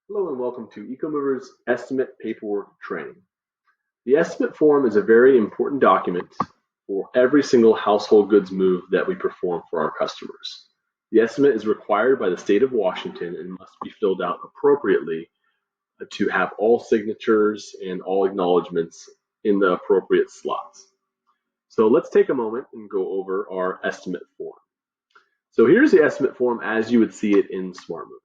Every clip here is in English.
Hello and welcome to EcoMover's Estimate Paperwork Training. The estimate form is a very important document for every single household goods move that we perform for our customers. The estimate is required by the state of Washington and must be filled out appropriately to have all signatures and all acknowledgments in the appropriate slots. So let's take a moment and go over our estimate form. So here's the estimate form as you would see it in SmartMove.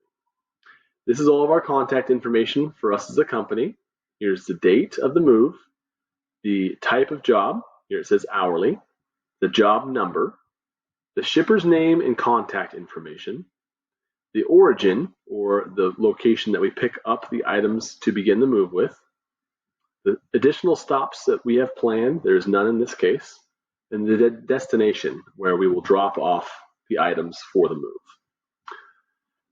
This is all of our contact information for us as a company. Here's the date of the move, the type of job, here it says hourly, the job number, the shipper's name and contact information, the origin or the location that we pick up the items to begin the move with, the additional stops that we have planned, there's none in this case, and the destination where we will drop off the items for the move.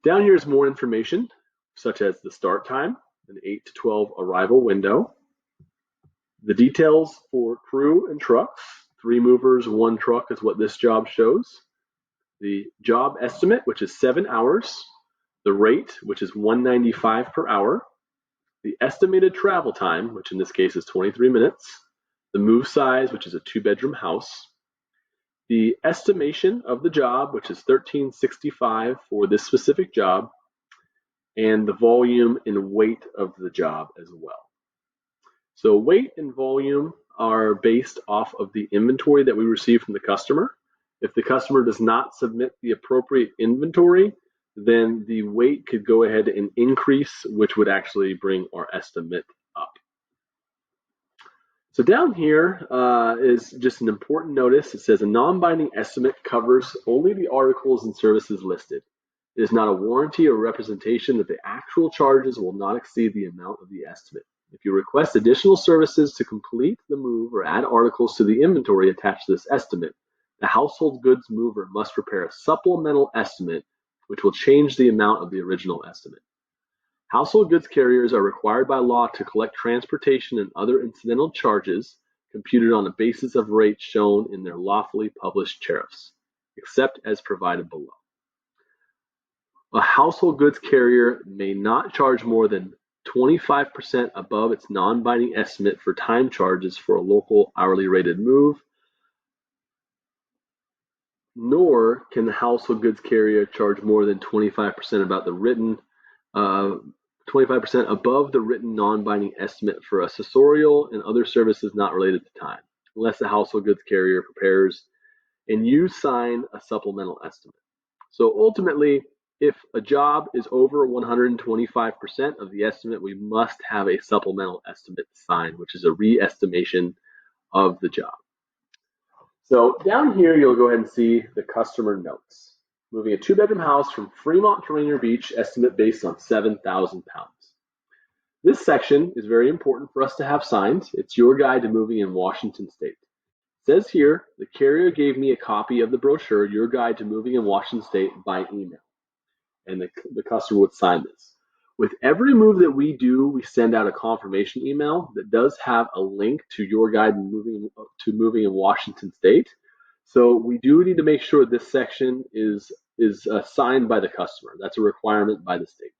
Down here is more information, such as the start time, an 8 to 12 arrival window, the details for crew and trucks, 3 movers, 1 truck is what this job shows, the job estimate, which is 7 hours, the rate, which is $1.95 per hour, the estimated travel time, which in this case is 23 minutes, the move size, which is a 2-bedroom house, the estimation of the job, which is $13.65 for this specific job, and the volume and weight of the job as well. So weight and volume are based off of the inventory that we receive from the customer. If the customer does not submit the appropriate inventory, then the weight could go ahead and increase, which would actually bring our estimate up. So down here is just an important notice. It says a non-binding estimate covers only the articles and services listed. It is not a warranty or representation that the actual charges will not exceed the amount of the estimate. If you request additional services to complete the move or add articles to the inventory attached to this estimate, the household goods mover must prepare a supplemental estimate which will change the amount of the original estimate. Household goods carriers are required by law to collect transportation and other incidental charges computed on the basis of rates shown in their lawfully published tariffs, except as provided below. A household goods carrier may not charge more than 25% above its non-binding estimate for time charges for a local hourly rated move, nor can the household goods carrier charge more than 25% about the written 25% above the written non-binding estimate for accessorial and other services not related to time, unless the household goods carrier prepares and you sign a supplemental estimate. So ultimately, if a job is over 125% of the estimate, we must have a supplemental estimate signed, which is a re-estimation of the job. So down here, you'll go ahead and see the customer notes. Moving a 2-bedroom house from Fremont to Rainier Beach, estimate based on 7,000 pounds. This section is very important for us to have signed. It's your guide to moving in Washington State. It says here, the carrier gave me a copy of the brochure, Your Guide to Moving in Washington State, by email. And the customer would sign this. With every move that we do, we send out a confirmation email that does have a link to Your Guide to Moving in Washington State. So we do need to make sure this section is signed by the customer. That's a requirement by the state.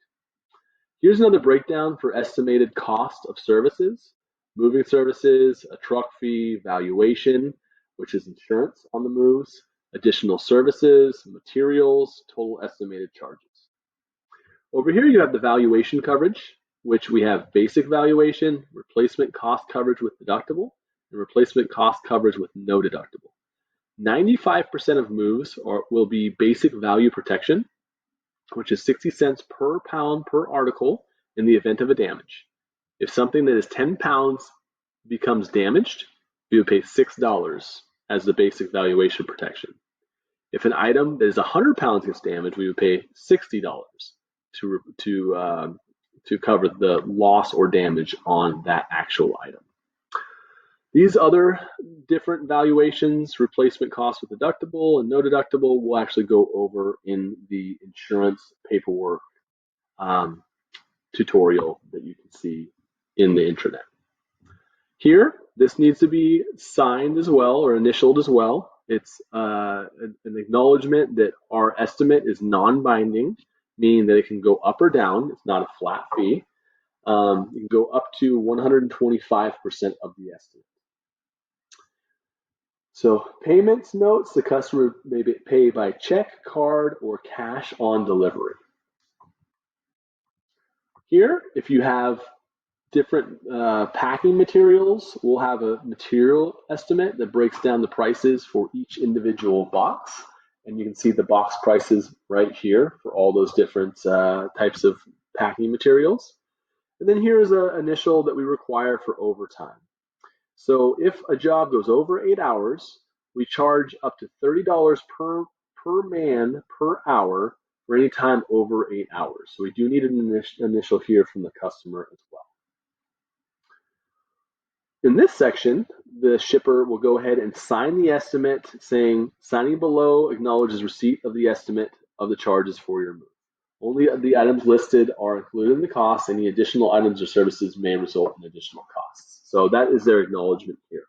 Here's another breakdown for estimated cost of services, moving services, a truck fee, valuation, which is insurance on the moves, additional services, materials, total estimated charges. Over here you have the valuation coverage, which we have basic valuation, replacement cost coverage with deductible, and replacement cost coverage with no deductible. 95% of moves will be basic value protection, which is 60 cents per pound per article in the event of a damage. If something that is 10 pounds becomes damaged, we would pay $6 as the basic valuation protection. If an item that is 100 pounds gets damaged, we would pay $60 to cover the loss or damage on that actual item. These other different valuations, replacement cost with deductible and no deductible, we'll actually go over in the insurance paperwork tutorial that you can see in the intranet. Here, this needs to be signed as well or initialed as well. It's an acknowledgement that our estimate is non-binding, meaning that it can go up or down. It's not a flat fee. You can go up to 125% of the estimate. So payments notes, the customer may pay by check, card, or cash on delivery. Here, if you have different packing materials, we'll have a material estimate that breaks down the prices for each individual box. And you can see the box prices right here for all those different types of packing materials. And then here's an initial that we require for overtime. So if a job goes over 8 hours, we charge up to $30 per man per hour for any time over 8 hours. So we do need an initial here from the customer as well. In this section, the shipper will go ahead and sign the estimate saying, signing below acknowledges receipt of the estimate of the charges for your move. Only the items listed are included in the cost. Any additional items or services may result in additional costs. So that is their acknowledgement here.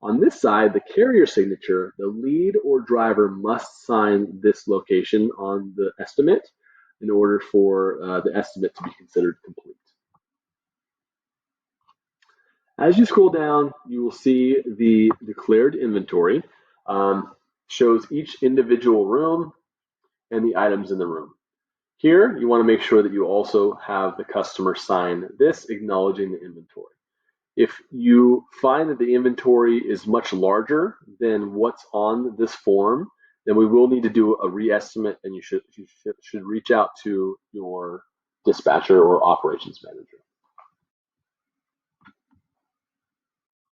On this side, the carrier signature, the lead or driver must sign this location on the estimate in order for the estimate to be considered complete. As you scroll down, you will see the declared inventory, shows each individual room and the items in the room. Here, you want to make sure that you also have the customer sign this, acknowledging the inventory. If you find that the inventory is much larger than what's on this form, then we will need to do a re-estimate, and you should reach out to your dispatcher or operations manager.